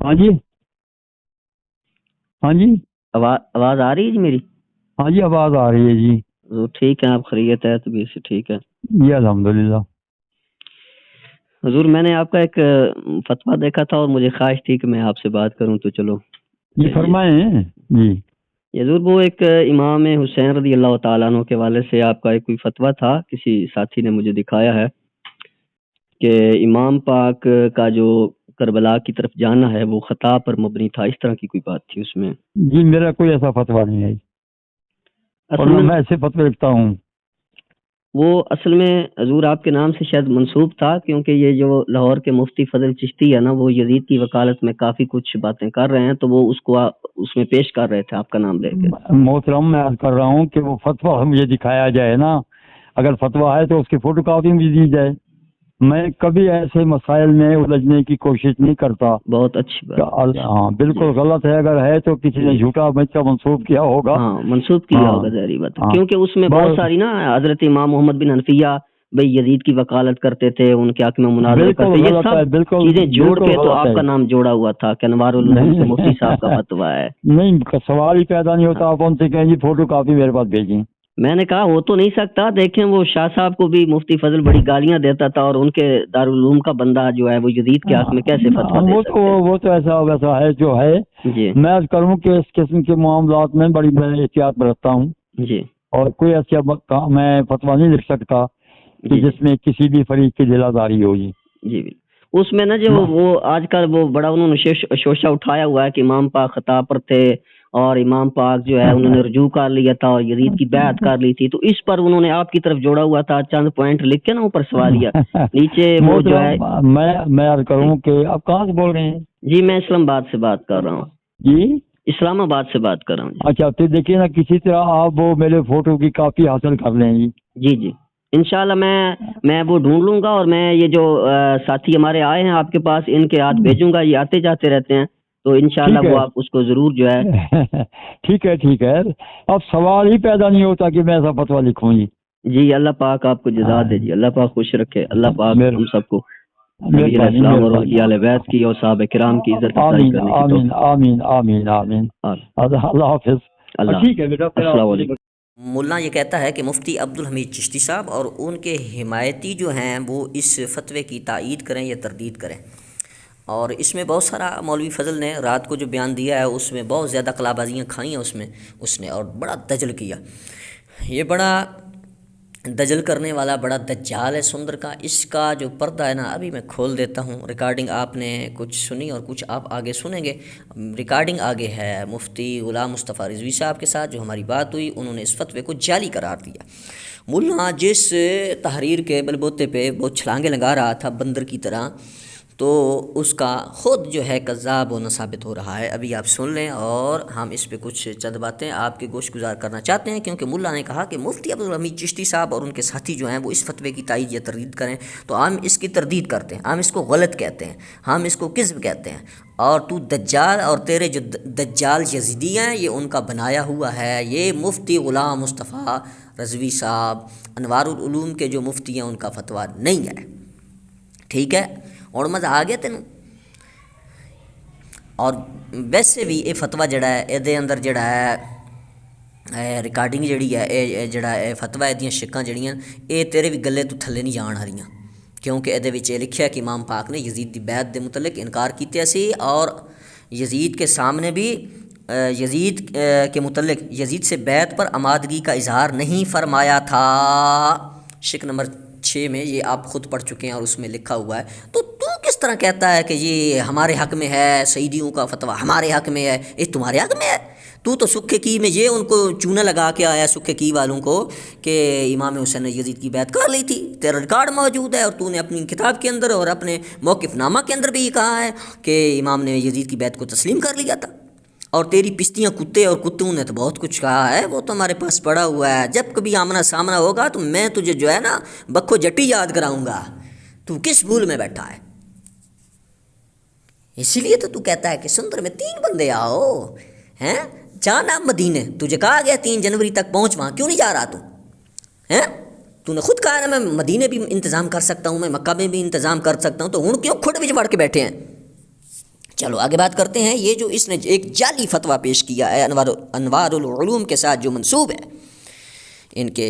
ہاں جی ہاں جی آواز آ رہی ہے جی میری؟ ہاں جی آواز آ رہی ہے جی. ٹھیک ہے، آپ خیریت ہے؟ طبیعت سے ٹھیک ہے جی الحمدللہ. حضور میں نے آپ کا ایک فتویٰ دیکھا تھا اور مجھے خواہش تھی کہ میں آپ سے بات کروں، تو چلو جی فرمائیں. جی حضور وہ ایک امام حسین رضی اللہ تعالیٰ عنہ کے حوالے سے آپ کا ایک کوئی فتویٰ تھا، کسی ساتھی نے مجھے دکھایا ہے کہ امام پاک کا جو کربلا کی طرف جانا ہے وہ خطا پر مبنی تھا، اس طرح کی کوئی بات تھی اس میں. جی میرا کوئی ایسا فتویٰ نہیں ہے، اور اصل میں ایسے فتوے لکھتا ہوں. وہ اصل میں حضور آپ کے نام سے شاید منسوب تھا، کیونکہ یہ جو لاہور کے مفتی فضل چشتی ہے نا، وہ یزید کی وکالت میں کافی کچھ باتیں کر رہے ہیں، تو وہ اس میں پیش کر رہے تھے آپ کا نام لے کے. محترم میں عرض کر رہا ہوں کہ وہ فتویٰ مجھے دکھایا جائے نا، اگر فتویٰ ہے تو اس کی فوٹو کاپی بھی دی جائے. میں کبھی ایسے مسائل میں الجھنے کی کوشش نہیں کرتا. بہت اچھی بات. ہاں بالکل غلط ہے، اگر ہے تو کسی نے جھوٹا مجھ کا منسوب کیا ہوگا. ہاں منسوب کیا ہوگا، ظاہری بات ہے، کیونکہ اس میں بہت ساری نا حضرت امام محمد بن حنفیہ بھائی یزید کی وکالت کرتے تھے، ان کے حق میں مناظرے کرتے، یہ سب چیزیں جوڑ کے تو آپ کا نام جوڑا ہوا تھا کہ انوار العلوم سے مفتی صاحب کا فتویٰ ہے. نہیں سوال ہی پیدا نہیں ہوتا، آپ ان سے کہیں جی فوٹو کاپی میرے پاس بھیجیں. میں نے کہا ہو تو نہیں سکتا، دیکھیں وہ شاہ صاحب کو بھی مفتی فضل بڑی گالیاں دیتا تھا، اور ان کے دارالعلوم کا بندہ جو ہے وہ یزید کے حق میں کیسے فتویٰ دے سکتے ہیں؟ وہ تو ایسا ویسا ہے جو ہے. جی میں عرض کروں کہ اس قسم کے معاملات میں بڑی میں احتیاط برتتا ہوں. جی اور کوئی ایسا میں فتویٰ نہیں لکھ سکتا کہ جس میں کسی بھی فریق کی دلاداری ہو. جی اس میں نا جو وہ آج کل وہ بڑا انہوں نے شوشہ اٹھایا ہوا ہے کہ امام پاک خطا پر تھے، اور امام پاک جو ہے انہوں نے رجوع کر لیا تھا اور یزید کی بیعت کر لی تھی، تو اس پر انہوں نے آپ کی طرف جوڑا ہوا تھا چند پوائنٹ لکھ کے نا اوپر سوالیہ نیچے وہ جو ہے. میں عرض کروں کہ آپ کہاں سے بول رہے ہیں؟ جی میں اسلام آباد سے بات کر رہا ہوں. جی اسلام آباد سے بات کر رہا ہوں. اچھا تو دیکھیے نا، کسی طرح آپ وہ میرے فوٹو کی کاپی حاصل کر لیں گی. جی جی انشاءاللہ میں وہ ڈھونڈ لوں گا، اور میں یہ جو ساتھی ہمارے آئے ہیں آپ کے پاس، ان کے ہاتھ بھیجوں گا، یہ آتے جاتے رہتے ہیں، تو انشاءاللہ وہ آپ اس کو ضرور جو ہے. ٹھیک ہے. اب سوال ہی پیدا نہیں ہوتا کہ میں ایسا فتویٰ لکھوں. جی اللہ پاک آپ کو جزا دے جی، اللہ پاک خوش رکھے، اللہ پاک ہم سب کو نبی علیہ السلام اور ان کی اہل بیت کی اور صحابہ کرام کی عزت افزائی کرنے کی توفیق. آمین آمین آمین. اللہ حافظ. ٹھیک ہے بیٹا، السلام علیکم. مولانا یہ کہتا ہے کہ مفتی عبدالحمید چشتی صاحب اور ان کے حمایتی جو ہیں وہ اس فتوے کی تائید کریں یا تردید کریں. اور اس میں بہت سارا مولوی فضل نے رات کو جو بیان دیا ہے اس میں بہت زیادہ قلا بازیاں کھائیں ہیں اس نے اور بڑا دجل کیا. یہ بڑا دجل کرنے والا بڑا دجال ہے سندر کا. اس کا جو پردہ ہے نا ابھی میں کھول دیتا ہوں. ریکارڈنگ آپ نے کچھ سنی اور کچھ آپ آگے سنیں گے. ریکارڈنگ آگے ہے مفتی غلام مصطفیٰ رضوی صاحب کے ساتھ جو ہماری بات ہوئی، انہوں نے اس فتوے کو جعلی قرار دیا. مولانا جس تحریر کے بل بوتے پہ بہت چھلانگے لگا رہا تھا بندر کی طرح، تو اس کا خود جو ہے کذاب ہونا ثابت ہو رہا ہے. ابھی آپ سن لیں اور ہم اس پہ کچھ چند باتیں آپ کے گوش گزار کرنا چاہتے ہیں، کیونکہ ملا نے کہا کہ مفتی عبدالحمید چشتی صاحب اور ان کے ساتھی جو ہیں وہ اس فتوے کی تائید یا تردید کریں، تو ہم اس کی تردید کرتے ہیں، ہم اس کو غلط کہتے ہیں، ہم اس کو کذب کہتے ہیں. اور تو دجال اور تیرے جو دجال یزیدی ہیں یہ ان کا بنایا ہوا ہے. یہ مفتی غلام مصطفیٰ رضوی صاحب انوار العلوم کے جو مفتی ہیں ان کا فتویٰ نہیں ہے. ٹھیک ہے، اور مزہ آ گیا تینوں. اور ویسے بھی یہ فتویٰ جڑا ہے یہ اندر جڑا ہے ریکارڈنگ جڑی ہے یہ جڑا ہے فتویٰ یہ شکاں جڑیاں یہ تیرے بھی گلے تو تھلے نہیں جان رہیاں، کیونکہ یہ لکھیا کہ امام پاک نے یزید دی بیعت دے متعلق انکار کیتے سی، اور یزید کے سامنے بھی یزید کے متعلق یزید سے بیعت پر آمادگی کا اظہار نہیں فرمایا تھا. شک نمبر 6 میں یہ آپ خود پڑھ چکے ہیں اور اس میں لکھا ہوا ہے. تو کس طرح کہتا ہے کہ یہ ہمارے حق میں ہے، سعیدیوں کا فتویٰ ہمارے حق میں ہے؟ یہ تمہارے حق میں ہے. تو سکھے کی میں یہ ان کو چونا لگا کے آیا سکھے کی والوں کو کہ امام حسین نے یزید کی بیعت کر لی تھی. تیرا ریکارڈ موجود ہے، اور تو نے اپنی کتاب کے اندر اور اپنے موقف نامہ کے اندر بھی یہ کہا ہے کہ امام نے یزید کی بیعت کو تسلیم کر لیا تھا. اور تیری پستیاں کتے اور کتوں نے تو بہت کچھ کہا ہے، وہ تو ہمارے پاس پڑا ہوا ہے. جب کبھی آمنا سامنا ہوگا تو میں تجھے جو ہے نا بکھو جٹی یاد کراؤں گا. تو کس بھول میں بیٹھا ہے؟ اسی لیے تو کہتا ہے کہ سندر میں 3 بندے آؤ ہیں جانا مدینے. تجھے کہا گیا 3 جنوری تک پہنچ، وہاں کیوں نہیں جا رہا تو ہیں؟ تو نے خود کہا نا میں مدینے بھی انتظام کر سکتا ہوں، میں مکہ میں بھی انتظام کر سکتا ہوں، تو ہن کیوں کھڑ وچ وڑ کے بیٹھے ہیں؟ چلو آگے بات کرتے ہیں. یہ جو اس نے ایک جعلی فتویٰ پیش کیا ہے انوار العلوم کے ساتھ جو منسوب ہے، ان کے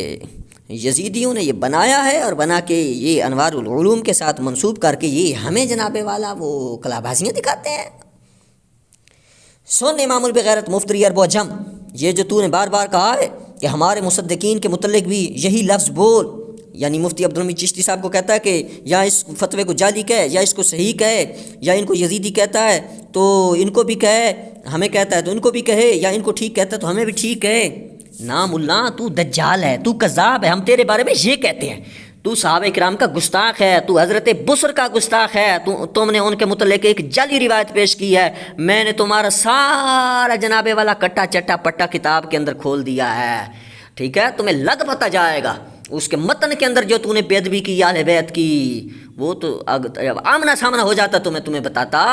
یزیدیوں نے یہ بنایا ہے، اور بنا کے یہ انوار العلوم کے ساتھ منسوب کر کے یہ ہمیں جناب والا وہ کلابازیاں دکھاتے ہیں. سن امام البغیرت مفتری عرب و عجم، یہ جو تو نے بار بار کہا ہے کہ ہمارے مصدقین کے متعلق بھی یہی لفظ بول، یعنی مفتی عبدالحمید چشتی صاحب کو کہتا ہے کہ یا اس فتوے کو جعلی کہے یا اس کو صحیح کہے، یا ان کو یزیدی کہتا ہے تو ان کو بھی کہے، ہمیں کہتا ہے تو ان کو بھی کہے، یا ان کو ٹھیک کہتا ہے تو ہمیں بھی ٹھیک کہے. نا ملا تو دجال ہے، تو کذاب ہے. ہم تیرے بارے میں یہ کہتے ہیں تو صحابہ کرام کا گستاخ ہے، تو حضرت بصر کا گستاخ ہے، تم نے ان کے متعلق ایک جعلی روایت پیش کی ہے. میں نے تمہارا سارا جناب والا کٹا چٹا پٹا کتاب کے اندر کھول دیا ہے، ٹھیک ہے؟ تمہیں لگ پتہ جائے گا اس کے متن کے اندر جو تو نے بے ادبی کی اہل بیت کی، وہ تو جب آمنا سامنا ہو جاتا تو میں تمہیں بتاتا،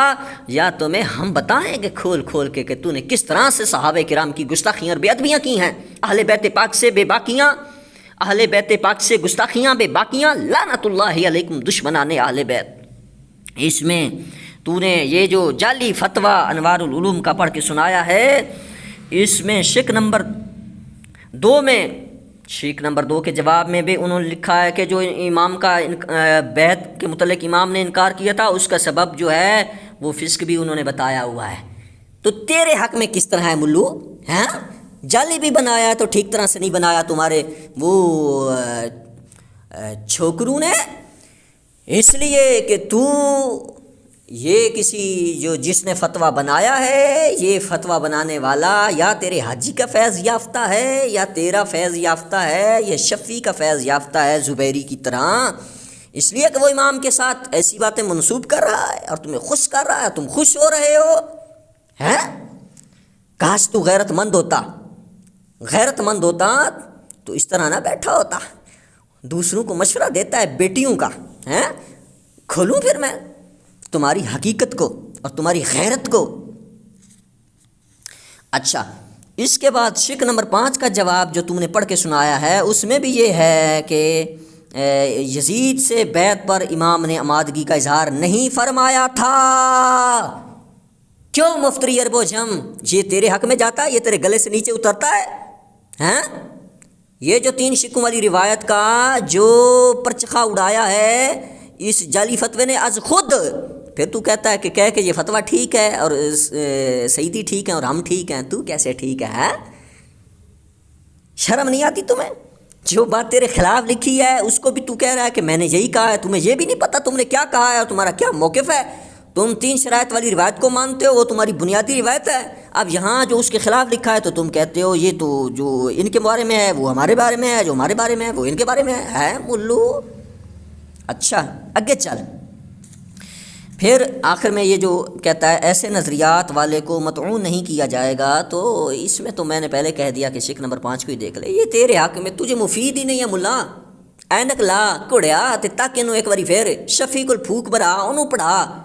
یا تمہیں ہم بتائیں گے کھول کھول کے کہ تو نے کس طرح سے صحابہ کرام کی گستاخیاں اور بے ادبیاں کی ہیں، اہل بیت پاک سے بے باکیاں، اہل بیت پاک سے گستاخیاں بے باکیاں، لعنت اللہ علیکم دشمنان اہل بیت. اس میں تو نے یہ جو جعلی فتویٰ انوار العلوم کا پڑھ کے سنایا ہے، اس میں شک نمبر 2 کے جواب میں بھی انہوں نے لکھا ہے کہ جو امام کا بیعت کے متعلق امام نے انکار کیا تھا، اس کا سبب جو ہے وہ فسق بھی انہوں نے بتایا ہوا ہے. تو تیرے حق میں کس طرح ہے ملو؟ ہاں جعلی بھی بنایا تو ٹھیک طرح سے نہیں بنایا تمہارے وہ چھوکروں نے، اس لیے کہ تو یہ کسی جو جس نے فتویٰ بنایا ہے، یہ فتویٰ بنانے والا یا تیرے حاجی کا فیض یافتہ ہے یا تیرا فیض یافتہ ہے یا شفیع کا فیض یافتہ ہے زبیری کی طرح، اس لیے کہ وہ امام کے ساتھ ایسی باتیں منسوب کر رہا ہے اور تمہیں خوش کر رہا ہے، تم خوش ہو رہے ہو. ہیں کاش تو غیرت مند ہوتا تو اس طرح نہ بیٹھا ہوتا. دوسروں کو مشورہ دیتا ہے بیٹیوں کا، ہیں کھولوں پھر میں تمہاری حقیقت کو اور تمہاری غیرت کو. اچھا، اس کے بعد شک نمبر 5 کا جواب جو تم نے پڑھ کے سنایا ہے، اس میں بھی یہ ہے کہ یزید سے بیعت پر امام نے آمادگی کا اظہار نہیں فرمایا تھا. کیوں مفتری عرب و جم؟ یہ تیرے حق میں جاتا ہے، یہ تیرے گلے سے نیچے اترتا ہے. ہیں یہ جو 3 شکوں والی روایت کا جو پرچخا اڑایا ہے اس جعلی فتوے نے از خود، پھر تو کہتا ہے کہ کہہ کہ یہ فتویٰ ٹھیک ہے اور سیدی ٹھیک ہے اور ہم ٹھیک ہیں. تو کیسے ٹھیک ہے؟ شرم نہیں آتی تمہیں؟ جو بات تیرے خلاف لکھی ہے اس کو بھی تو کہہ رہا ہے کہ میں نے یہی کہا ہے، تمہیں یہ بھی نہیں پتہ تم نے کیا کہا ہے اور تمہارا کیا موقف ہے. تم 3 شرائط والی روایت کو مانتے ہو، وہ تمہاری بنیادی روایت ہے. اب یہاں جو اس کے خلاف لکھا ہے تو تم کہتے ہو یہ تو جو ان کے بارے میں ہے وہ ہمارے بارے میں ہے، جو ہمارے بارے میں ہے وہ ان کے بارے میں ہے. ملو اچھا آگے چل. پھر آخر میں یہ جو کہتا ہے ایسے نظریات والے کو مطعون نہیں کیا جائے گا، تو اس میں تو میں نے پہلے کہہ دیا کہ شک نمبر 5 کو ہی دیکھ لے. یہ تیرے حق میں تجھے مفید ہی نہیں ہے ملا. اینک لا کڑیا تے تاکہ انہوں ایک باری پھر شفیع کو پھوک برا انہوں پڑھا،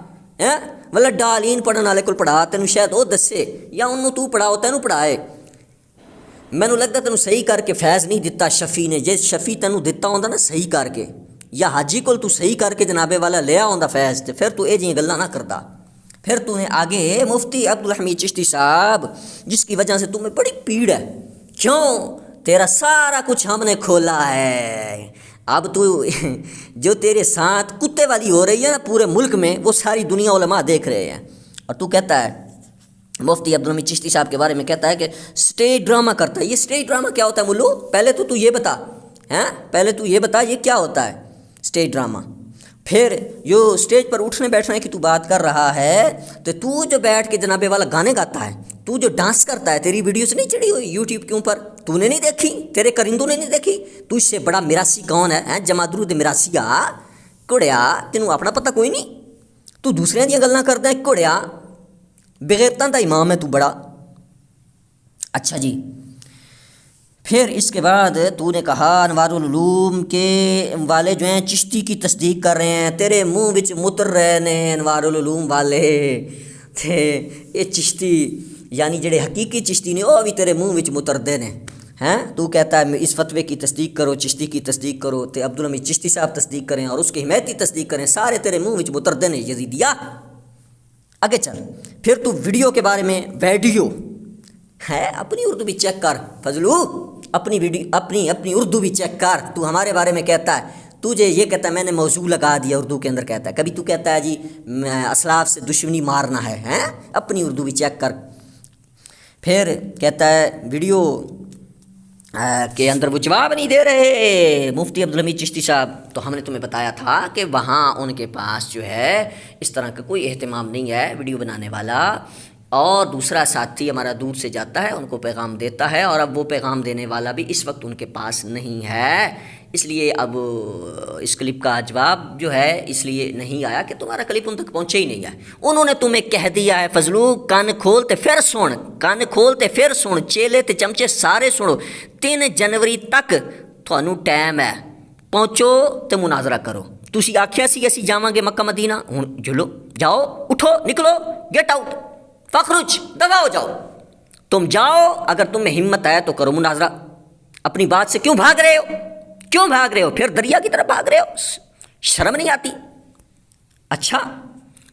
والا ڈالین پڑھن والے کو پڑھا، تینوں شاید وہ دسے یا انہوں تو پڑھاؤ تینوں پڑھائے. مینوں لگتا تینوں صحیح کر کے فیض نہیں دیتا شفیع نے. جے شفیع تینوں دیتا ہوندا نا صحیح کر کے، یا حاجی کول تو صحیح کر کے جنابے والا لیا ہوندا فیض، تے پھر تو یہ جی گلاں نہ کردا. پھر تو نے آگے مفتی عبدالحمید چشتی صاحب جس کی وجہ سے تمہیں بڑی پیڑ ہے، کیوں؟ تیرا سارا کچھ ہم نے کھولا ہے. اب تو جو تیرے ساتھ کتے والی ہو رہی ہے نا پورے ملک میں، وہ ساری دنیا علماء دیکھ رہے ہیں. اور تو کہتا ہے مفتی عبدالحمید چشتی صاحب کے بارے میں کہتا ہے کہ سٹیج ڈرامہ کرتا ہے. یہ سٹیج ڈرامہ کیا ہوتا ہے ملو؟ پہلے تو یہ بتا، پہلے تو یہ بتا یہ کیا ہوتا ہے سٹیج ڈرامہ. پھر جو سٹیج پر اٹھنے بیٹھنے کی تو بات کر رہا ہے، تو جو بیٹھ کے جنابے والا گانے گاتا ہے، تو جو ڈانس کرتا ہے، تیری ویڈیوز نہیں چڑھی ہوئی یوٹیوب کے اوپر؟ تو نے نہیں دیکھی؟ تیرے کرندوں نے نہیں دیکھی؟ تو اس سے بڑا میراسی کون ہے؟ جمع درود میراسیا کڑیا، تینوں اپنا پتہ کوئی نہیں؟ تو دوسرے دیا گلاں کردا ہے کڑیا، بغیرتاں دا امام ہے تو بڑا. اچھا جی، پھر اس کے بعد تو نے کہا انوار العلوم کے والے جو ہیں چشتی کی تصدیق کر رہے ہیں، تیرے منہ وچ متر رہے نے انوار العلوم والے تھے. یہ چشتی یعنی جڑے حقیقی چشتی نے وہ بھی تیرے منہ وچ متردے نے. تو کہتا ہے اس فتوے کی تصدیق کرو، چشتی کی تصدیق کرو، تے عبدالحمید چشتی صاحب تصدیق کریں اور اس کی حمایتی تصدیق کریں، سارے تیرے منہ وچ متردے نے یزیدیا. آگے چل، پھر تو ویڈیو کے بارے میں، ویڈیو ہے اپنی اردو بھی چیک کر فضلو، اپنی ویڈیو اپنی اردو بھی چیک کر. تو ہمارے بارے میں کہتا ہے، تجھے یہ کہتا ہے میں نے موضوع لگا دیا اردو کے اندر، کہتا ہے کبھی تو کہتا ہے جی اسلاف سے دشمنی مارنا ہے، ہیں اپنی اردو بھی چیک کر. پھر کہتا ہے ویڈیو کے اندر وہ جواب نہیں دے رہے مفتی عبدالحمید چشتی صاحب. تو ہم نے تمہیں بتایا تھا کہ وہاں ان کے پاس جو ہے اس طرح کا کوئی اہتمام نہیں ہے ویڈیو بنانے والا، اور دوسرا ساتھی ہمارا دور سے جاتا ہے ان کو پیغام دیتا ہے، اور اب وہ پیغام دینے والا بھی اس وقت ان کے پاس نہیں ہے، اس لیے اب اس کلپ کا جواب جو ہے اس لیے نہیں آیا کہ تمہارا کلپ ان تک پہنچے ہی نہیں ہے. انہوں نے تمہیں کہہ دیا ہے فضلو، کان کھولتے پھر سن، کان کھولتے پھر سن، چیلے تے چمچے سارے سنو. 3 جنوری تک تھانوں ٹائم ہے، پہنچو تے مناظرہ کرو. تسی آکھیا سی اسی جاواں گے مکہ مدینہ، ہن جلو جاؤ، اٹھو نکلو، گیٹ آؤٹ، فخرج، دفع ہو جاؤ. تم جاؤ، اگر تمہیں ہمت ہے تو کرو مناظرہ. اپنی بات سے کیوں بھاگ رہے ہو؟ کیوں بھاگ رہے ہو؟ پھر دریا کی طرف بھاگ رہے ہو، شرم نہیں آتی؟ اچھا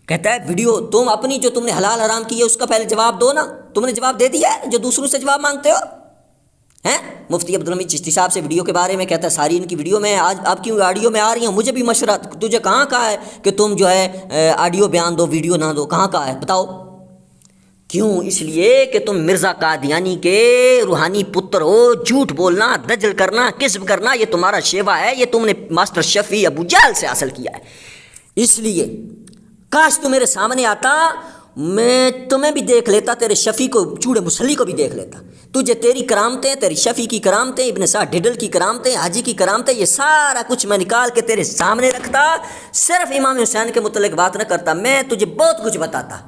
کہتا ہے ویڈیو تم اپنی جو تم نے حلال حرام کی ہے اس کا پہلے جواب دو نا. تم نے جواب دے دیا ہے جو دوسروں سے جواب مانگتے ہو ہیں؟ مفتی عبدالحمید چشتی صاحب سے ویڈیو کے بارے میں کہتا ہے ساری ان کی ویڈیو میں آج آپ کی آڈیو میں آ رہی ہوں. مجھے بھی مشورہ، تجھے کہاں کہا ہے کہ تم جو ہے آڈیو بیان دو ویڈیو نہ دو؟ کہاں کہا ہے بتاؤ؟ کیوں؟ اس لیے کہ تم مرزا قادیانی کے روحانی پتر ہو. جھوٹ بولنا، دجل کرنا، کذب کرنا یہ تمہارا شیوا ہے، یہ تم نے ماسٹر شفیع ابو جہل سے حاصل کیا ہے. اس لیے کاش تو میرے سامنے آتا، میں تمہیں بھی دیکھ لیتا، تیرے شفیع کو، چوڑے مسلی کو بھی دیکھ لیتا. تجھے تیری کرامتیں، تیری شفیع کی کرامتیں، ابن سعد ڈڈل کی کرامتیں، حاجی کی کرامتیں، یہ سارا کچھ میں نکال کے تیرے سامنے رکھتا. صرف امام حسین کے متعلق بات نہ کرتا، میں تجھے بہت کچھ بتاتا.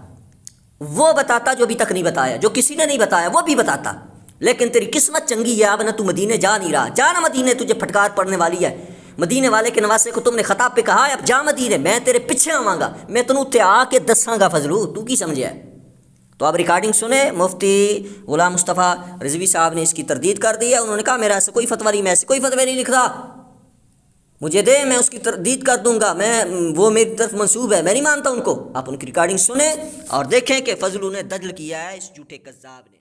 وہ بتاتا جو ابھی تک نہیں بتایا، جو کسی نے نہیں بتایا وہ بھی بتاتا. لیکن تیری قسمت چنگی ہے، اب نہ تو مدینے جا نہیں رہا. جا نہ مدینے، تجھے پھٹکار پڑنے والی ہے. مدینے والے کے نواسے کو تم نے خطاب پہ کہا ہے اب جا مدینے، میں تیرے پیچھے آواں گا، میں تنوں تے آ کے دساں گا فضلو، تو کی سمجھے ہے؟ تو آپ ریکارڈنگ سنیں، مفتی غلام مصطفیٰ رضوی صاحب نے اس کی تردید کر دی ہے. انہوں نے کہا میرا ایسا کوئی فتویٰ نہیں، میں ایسے کوئی فتوی نہیں لکھتا، مجھے دے میں اس کی تردید کر دوں گا، میں وہ میری طرف منسوب ہے، میں نہیں مانتا ان کو. آپ ان کی ریکارڈنگ سنیں اور دیکھیں کہ فضلو نے دجل کیا ہے اس جھوٹے کذاب نے.